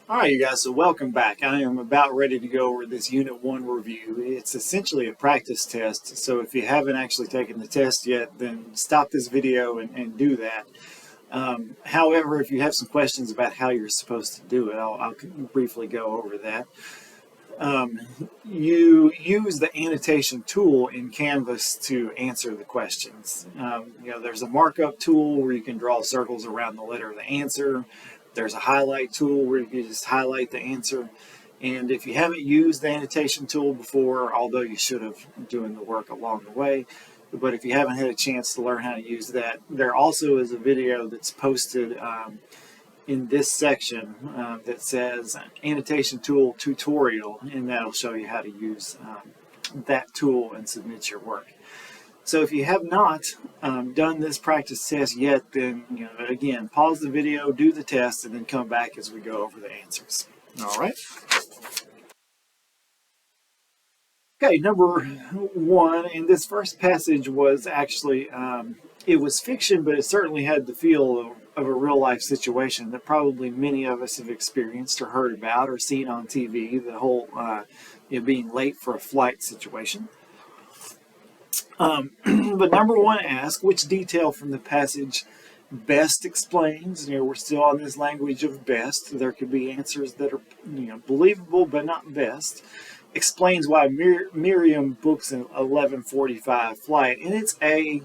All right, you guys, so welcome back. I am about ready to go over this Unit 1 review. It's essentially a practice test, so if you haven't actually taken the test yet, then stop this video and do that. However, if you have some questions about how you're supposed to do it, I'll briefly go over that. You use the annotation tool in Canvas to answer the questions. There's a markup tool where you can draw circles around the letter of the answer. There's a highlight tool where you can just highlight the answer. And if you haven't used the annotation tool before, although you should have doing the work along the way, but if you haven't had a chance to learn how to use that, there also is a video that's posted in this section that says annotation tool tutorial, and that'll show you how to use that tool and submit your work. So if you have not done this practice test yet, then again, pause the video, do the test, and then come back as we go over the answers. All right. Okay, number one, and this first passage was actually, it was fiction, but it certainly had the feel of a real life situation that probably many of us have experienced or heard about or seen on TV, the whole being late for a flight situation. But number one asks, which detail from the passage best explains? We're still on this language of best. There could be answers that are believable but not best. Explains why Miriam books an 11:45 flight, and it's A.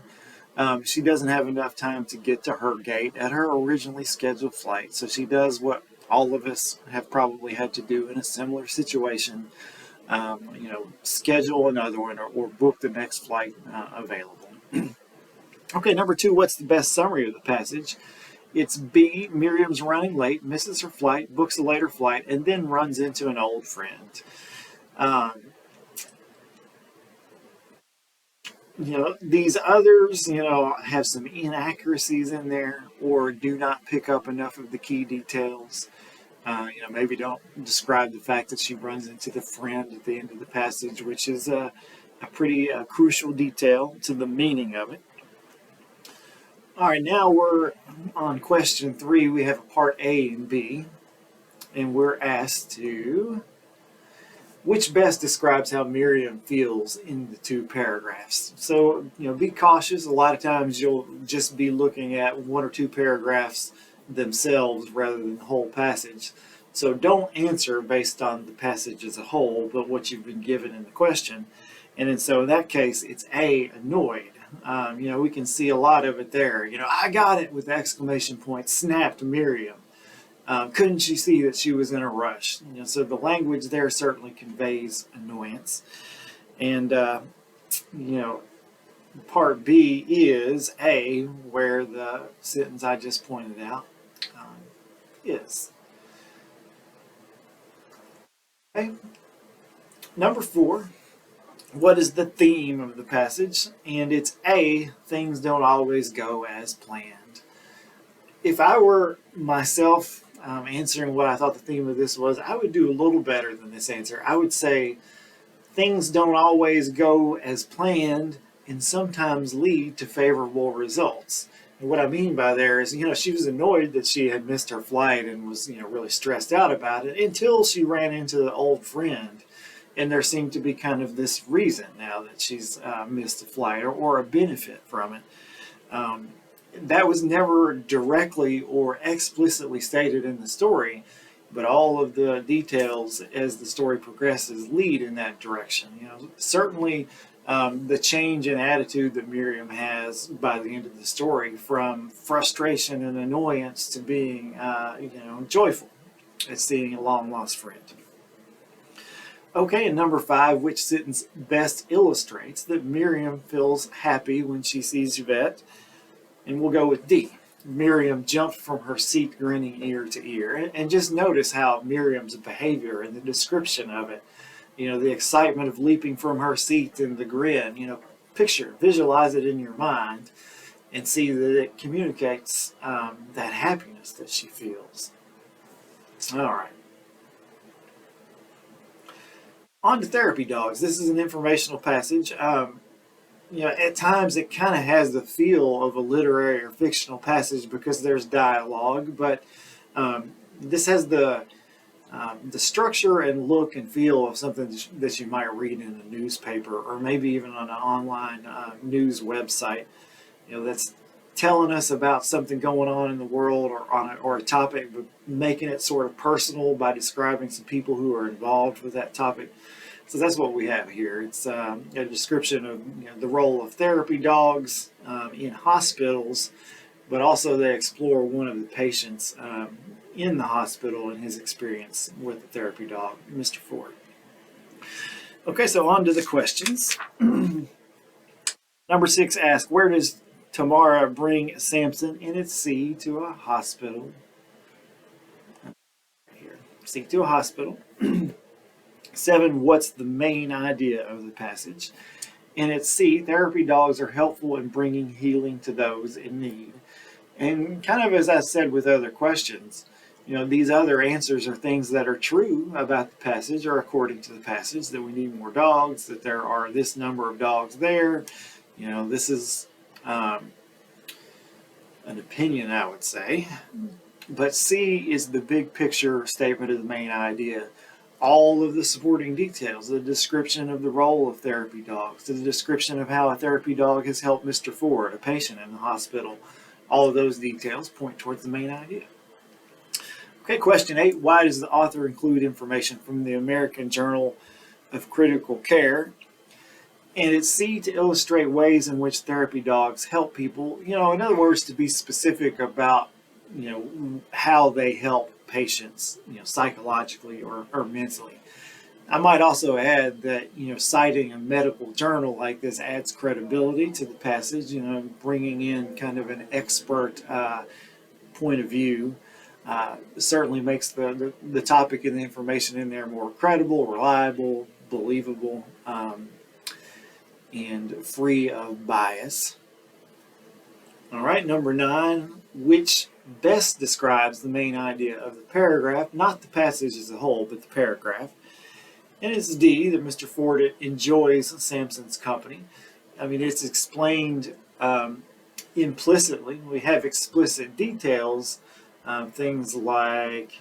She doesn't have enough time to get to her gate at her originally scheduled flight, so she does what all of us have probably had to do in a similar situation. Schedule another one or book the next flight available. Okay, number two, what's the best summary of the passage? It's B. Miriam's running late, misses her flight, books a later flight, and then runs into an old friend. These others, have some inaccuracies in there or do not pick up enough of the key details. Maybe don't describe the fact that she runs into the friend at the end of the passage, which is a pretty crucial detail to the meaning of it. All right, now we're on question 3. We have part A and B, and we're asked to, which best describes how Miriam feels in the two paragraphs? So, be cautious. A lot of times you'll just be looking at one or two paragraphs themselves rather than the whole passage. So don't answer based on the passage as a whole, but what you've been given in the question. And so in that case, it's A, annoyed. We can see a lot of it there. I got it with the exclamation point, snapped Miriam. Couldn't she see that she was in a rush? So the language there certainly conveys annoyance. And, part B is A, where the sentence I just pointed out is. Okay. Number 4, what is the theme of the passage? And it's A, things don't always go as planned. If I were myself answering what I thought the theme of this was, I would do a little better than this answer. I would say things don't always go as planned and sometimes lead to favorable results. And what I mean by there is, she was annoyed that she had missed her flight and was, really stressed out about it until she ran into the old friend. And there seemed to be kind of this reason now that she's missed a flight or a benefit from it. That was never directly or explicitly stated in the story, but all of the details as the story progresses lead in that direction. Certainly the change in attitude that Miriam has by the end of the story, from frustration and annoyance to being, joyful at seeing a long-lost friend. Okay, and number 5, which sentence best illustrates that Miriam feels happy when she sees Yvette? And we'll go with D. Miriam jumped from her seat grinning ear to ear. And just notice how Miriam's behavior and the description of it, the excitement of leaping from her seat and the grin, visualize it in your mind and see that it communicates that happiness that she feels. All right. On to therapy dogs. This is an informational passage. At times it kind of has the feel of a literary or fictional passage because there's dialogue, but this has the the structure and look and feel of something that you might read in a newspaper or maybe even on an online news website, that's telling us about something going on in the world or a topic, but making it sort of personal by describing some people who are involved with that topic. So that's what we have here. It's a description of the role of therapy dogs in hospitals, but also they explore one of the patients in the hospital and his experience with the therapy dog, Mr. Ford. Okay, so on to the questions. Number 6 asks, where does Tamara bring Samson and its C to a hospital? Here, C to a hospital. 7, what's the main idea of the passage? And it's C, therapy dogs are helpful in bringing healing to those in need. And kind of as I said with other questions, these other answers are things that are true about the passage or according to the passage, that we need more dogs, that there are this number of dogs there. This is an opinion, I would say. But C is the big picture statement of the main idea. All of the supporting details, the description of the role of therapy dogs, the description of how a therapy dog has helped Mr. Ford, a patient in the hospital, all of those details point towards the main idea. Okay, question 8, why does the author include information from the American Journal of Critical Care? And it's C, to illustrate ways in which therapy dogs help people. In other words, to be specific about, how they help patients, psychologically or mentally. I might also add that, citing a medical journal like this adds credibility to the passage, bringing in kind of an expert point of view. Certainly makes the topic and the information in there more credible, reliable, believable, and free of bias. All right, number 9, which best describes the main idea of the paragraph, not the passage as a whole, but the paragraph. And it's D, that Mr. Ford enjoys Samson's company. I mean, it's explained implicitly. We have explicit details, things like,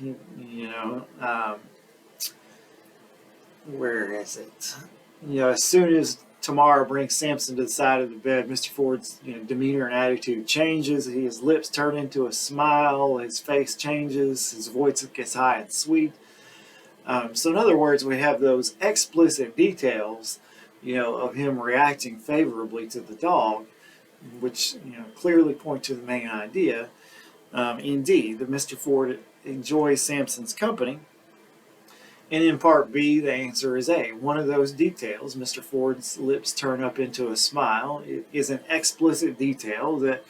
where is it? As soon as Tamara brings Samson to the side of the bed, Mr. Ford's demeanor and attitude changes. His lips turn into a smile. His face changes. His voice gets high and sweet. So in other words, we have those explicit details, of him reacting favorably to the dog, which clearly point to the main idea. Indeed, that Mr. Ford enjoys Samson's company. And in part B, the answer is A. One of those details, Mr. Ford's lips turn up into a smile, is an explicit detail that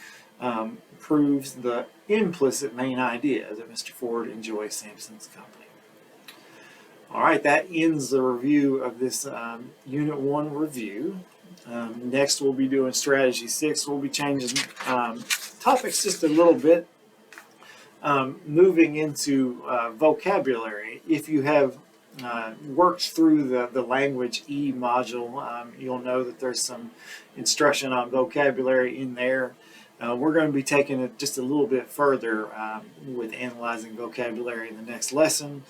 proves the implicit main idea that Mr. Ford enjoys Samson's company. All right, that ends the review of this Unit 1 review. Next, we'll be doing Strategy 6. We'll be changing topics just a little bit, moving into vocabulary. If you have worked through the Language E module, you'll know that there's some instruction on vocabulary in there. We're going to be taking it just a little bit further with analyzing vocabulary in the next lesson.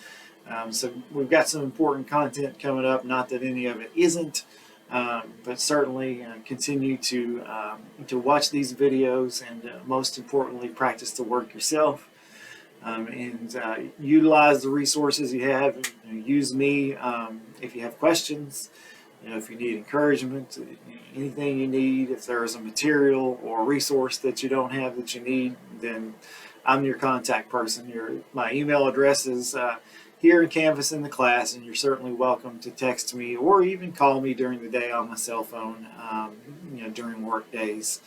So we've got some important content coming up, not that any of it isn't, but certainly continue to watch these videos and most importantly practice the work yourself. And utilize the resources you have. Use me if you have questions, if you need encouragement, anything you need. If there is a material or a resource that you don't have that you need, then I'm your contact person. My email address is here in Canvas in the class, and you're certainly welcome to text me or even call me during the day on my cell phone, during work days.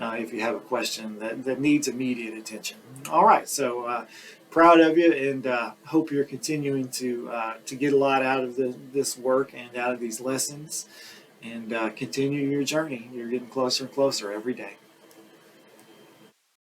If you have a question that needs immediate attention. All right, so proud of you, and hope you're continuing to get a lot out of this work and out of these lessons, and continue your journey. You're getting closer and closer every day.